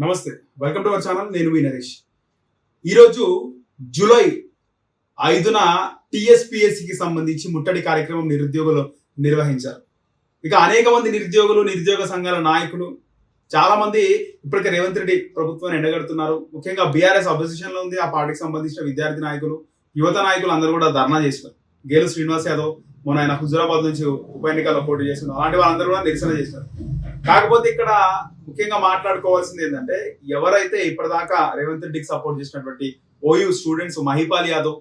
నమస్తే, welcome to our channel. నేను మీ నరేష్. ఈరోజు జూలై 5న టీఎస్పీఎస్సీకి సంబంధించి ముట్టడి కార్యక్రమం నిరుద్యోగులు నిర్వహించారు. ఇక అనేక మంది నిరుద్యోగులు, నిరుద్యోగ సంఘాల నాయకులు చాలా మంది ఇప్పటికే రేవంత్ రెడ్డి ప్రభుత్వాన్ని ఎండగడుతున్నారు. ముఖ్యంగా బీఆర్ఎస్ అపోజిషన్ లో ఉంది. ఆ పార్టీకి సంబంధించిన విద్యార్థి నాయకులు, యువత నాయకులు అందరూ కూడా ధర్నా చేసినారు. గేలు శ్రీనివాస్ యాదవ్ మొన్న ఆయన హుజురాబాద్ నుంచి ఉప ఎన్నికల్లో పోటీ చేస్తున్నారు. అలాంటి వాళ్ళందరూ కూడా నిరసన చేశారు. కాకపోతే ఇక్కడ ముఖ్యంగా మాట్లాడుకోవాల్సింది ఏంటంటే, ఎవరైతే ఇప్పటిదాకా రేవంత్ రెడ్డికి సపోర్ట్ చేసినటువంటి ఓయూ స్టూడెంట్స్, మహిపాల్ యాదవ్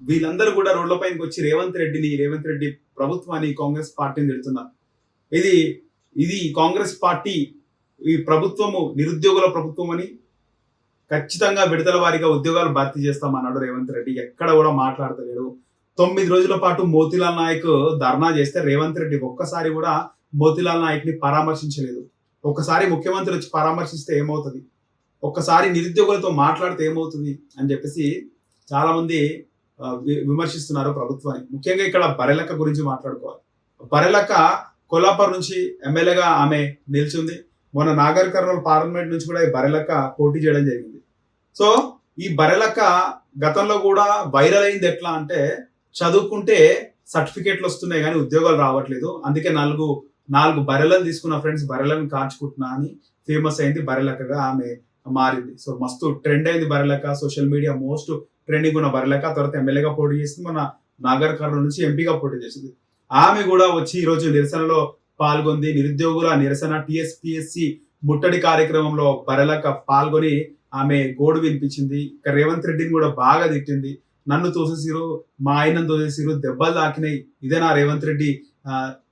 వీళ్ళందరూ కూడా రోడ్లపైకి వచ్చి రేవంత్ రెడ్డి ప్రభుత్వాన్ని, కాంగ్రెస్ పార్టీని తిడుతున్నారు. ఇది కాంగ్రెస్ పార్టీ, ఈ ప్రభుత్వము నిరుద్యోగుల ప్రభుత్వం అని, ఖచ్చితంగా విడతల వారీగా ఉద్యోగాలు భర్తీ చేస్తామన్నాడు రేవంత్ రెడ్డి. ఎక్కడ కూడా మాట్లాడతలేడు. 9 రోజుల పాటు మోతీలాల్ నాయక్ ధర్నా చేస్తే రేవంత్ రెడ్డి ఒక్కసారి కూడా మోతీలాల్ నాయక్ ని పరామర్శించలేదు. ఒక్కసారి ముఖ్యమంత్రి వచ్చి పరామర్శిస్తే ఏమవుతుంది, ఒక్కసారి నిరుద్యోగులతో మాట్లాడితే ఏమవుతుంది అని చెప్పేసి చాలా మంది విమర్శిస్తున్నారు ప్రభుత్వాన్ని. ముఖ్యంగా ఇక్కడ బరెలక్క గురించి మాట్లాడుకోవాలి. బరెలక్క కొల్లాపూర్ నుంచి ఎమ్మెల్యేగా ఆమె నిలిచింది. మొన్న నాగర్ కర్నూలు పార్లమెంట్ నుంచి కూడా ఈ బరెలక్క పోటీ చేయడం జరిగింది. సో ఈ బరెలక్క గతంలో కూడా వైరల్ అయింది. ఎట్లా అంటే, చదువుకుంటే సర్టిఫికేట్లు వస్తున్నాయి కానీ ఉద్యోగాలు రావట్లేదు, అందుకే నాలుగు బర్రెలను తీసుకున్న ఫ్రెండ్స్, బర్రెలను కాల్చుకుంటున్నా అని ఫేమస్ అయింది. బర్రెలక్కగా ఆమె మారింది. సో మస్తు ట్రెండ్ అయింది Barrelakka. Social media most trending ఉన్న బర్రెలక్క తర్వాత ఎమ్మెల్యేగా పోటీ చేసింది. మన నాగర్ కర్నూలు నుంచి ఎంపీగా పోటీ చేసింది. ఆమె కూడా వచ్చి ఈరోజు నిరసనలో పాల్గొంది. నిరుద్యోగుల నిరసన టీఎస్పీఎస్సీ ముట్టడి కార్యక్రమంలో బర్రెలక్క పాల్గొని ఆమె గోడు వినిపించింది. ఇక రేవంత్ రెడ్డిని కూడా బాగా తిట్టింది. నన్ను తోసేసిరు, మా ఆయనను తోసేసిరు, దెబ్బలు తాకినాయి, ఇదేనా రేవంత్ రెడ్డి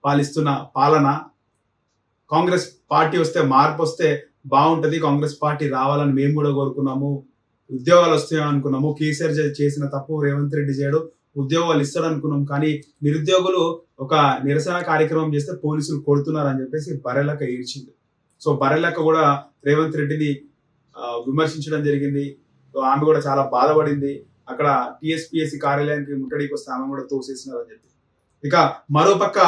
పాలిస్తున్న పాలన? కాంగ్రెస్ పార్టీ వస్తే, మార్పు వస్తే బాగుంటది, కాంగ్రెస్ పార్టీ రావాలని మేము కూడా కోరుకున్నాము, ఉద్యోగాలు వస్తాయని అనుకున్నాము, కేసీఆర్ చేసిన తప్పు రేవంత్ రెడ్డి చేయడు, ఉద్యోగాలు ఇస్తాడు అనుకున్నాం, కానీ నిరుద్యోగులు ఒక నిరసన కార్యక్రమం చేస్తే పోలీసులు కొడుతున్నారు అని చెప్పేసి బర్రెలక్క ఏడ్చింది. సో బర్రెలక్క కూడా రేవంత్ రెడ్డిని విమర్శించడం జరిగింది. సో ఆమె కూడా చాలా బాధపడింది. అక్కడ టీఎస్పీఎస్సీ కార్యాలయానికి ముట్టడికి వస్తే ఆమె కూడా తోసేసినారు అని చెప్పి. ఇక మరోపక్క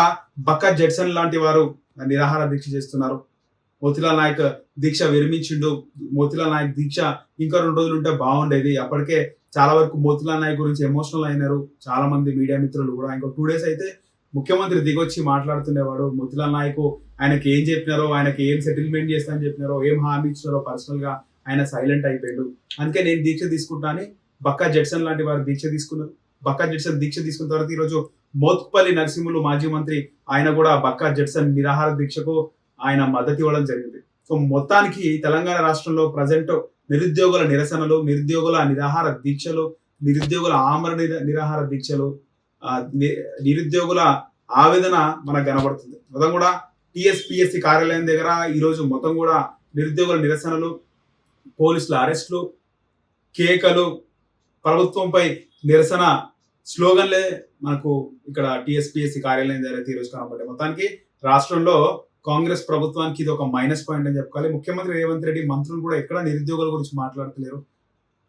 బక్క జడ్సన్ లాంటి వారు నిరాహార దీక్ష చేస్తున్నారు. మోతీలాల్ నాయక్ దీక్ష విరమించిండు. మోతీలాల్ నాయక్ దీక్ష ఇంకా 2 రోజులు ఉంటే బాగుండేది. అప్పటికే చాలా వరకు మోతీలాల్ నాయక్ గురించి ఎమోషనల్ అయినారు చాలా మంది మీడియా మిత్రులు కూడా. ఇంకో 2 days అయితే ముఖ్యమంత్రి దిగొచ్చి మాట్లాడుతుండేవాడు. మోతీలాల్ నాయక్ ఆయనకి ఏం చెప్పినారో, ఆయనకి ఏం సెటిల్మెంట్ చేస్తా అని చెప్పినారో, ఏం హామీ ఇచ్చినారో పర్సనల్ గా ఆయన సైలెంట్ అయిపోయాడు. అందుకే నేను దీక్ష తీసుకుంటా అని బక్కా జడ్సన్ లాంటి వారు దీక్ష తీసుకున్నారు. బక్కా జడ్సన్ దీక్ష తీసుకున్న తర్వాత ఈరోజు మోత్కుపల్లి నరసింహులు మాజీ మంత్రి ఆయన కూడా బక్కా జడ్సన్ నిరాహార దీక్షకు ఆయన మద్దతు ఇవ్వడం జరిగింది. సో మొత్తానికి తెలంగాణ రాష్ట్రంలో ప్రజెంట్ నిరుద్యోగుల నిరసనలు, నిరుద్యోగుల నిరాహార దీక్షలు, నిరుద్యోగుల ఆమరణ నిరాహార దీక్షలు, నిరుద్యోగుల ఆవేదన మనకు కనబడుతుంది. మొత్తం కూడా టీఎస్పీఎస్సీ కార్యాలయం దగ్గర ఈరోజు మొత్తం కూడా నిరుద్యోగుల నిరసనలు, పోలీసుల అరెస్టులు, కేకలు, ప్రభుత్వంపై నిరసన స్లోగన్లే మనకు ఇక్కడ టీఎస్పీఎస్సీ కార్యాలయం దగ్గర ఈరోజు కనబడ్డాయి. మొత్తానికి రాష్ట్రంలో కాంగ్రెస్ ప్రభుత్వానికి ఇది ఒక మైనస్ పాయింట్ అని చెప్పుకోవాలి. ముఖ్యమంత్రి రేవంత్ రెడ్డి, మంత్రులు కూడా ఎక్కడ నిరుద్యోగుల గురించి మాట్లాడతలేరు.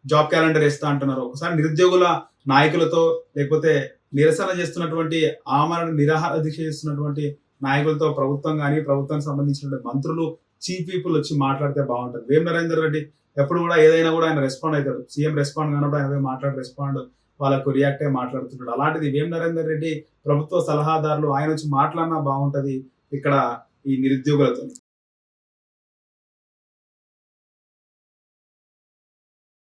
జాబ్ క్యాలెండర్ వేస్తా అంటున్నారు. ఒకసారి నిరుద్యోగుల నాయకులతో, లేకపోతే నిరసన చేస్తున్నటువంటి ఆమరణ నిరాహార దీక్ష చేస్తున్నటువంటి నాయకులతో ప్రభుత్వం కానీ, ప్రభుత్వానికి సంబంధించినటువంటి మంత్రులు, చీఫ్ పీపుల్ వచ్చి మాట్లాడితే బాగుంటుంది. వేం నరేందర్ రెడ్డి ఎప్పుడు కూడా ఏదైనా కూడా ఆయన రెస్పాండ్ అవుతాడు. సీఎం రెస్పాండ్ కానప్పుడు ఆయన మాట్లాడి రెస్పాండ్ వాళ్ళకు రియాక్ట్ అయ్యి మాట్లాడుతున్నాడు. అలాంటిది వేం నరేందర్ రెడ్డి ప్రభుత్వ సలహాదారులు ఆయన వచ్చి మాట్లాడినా బాగుంటది ఇక్కడ ఈ నిరుద్యోగులతో.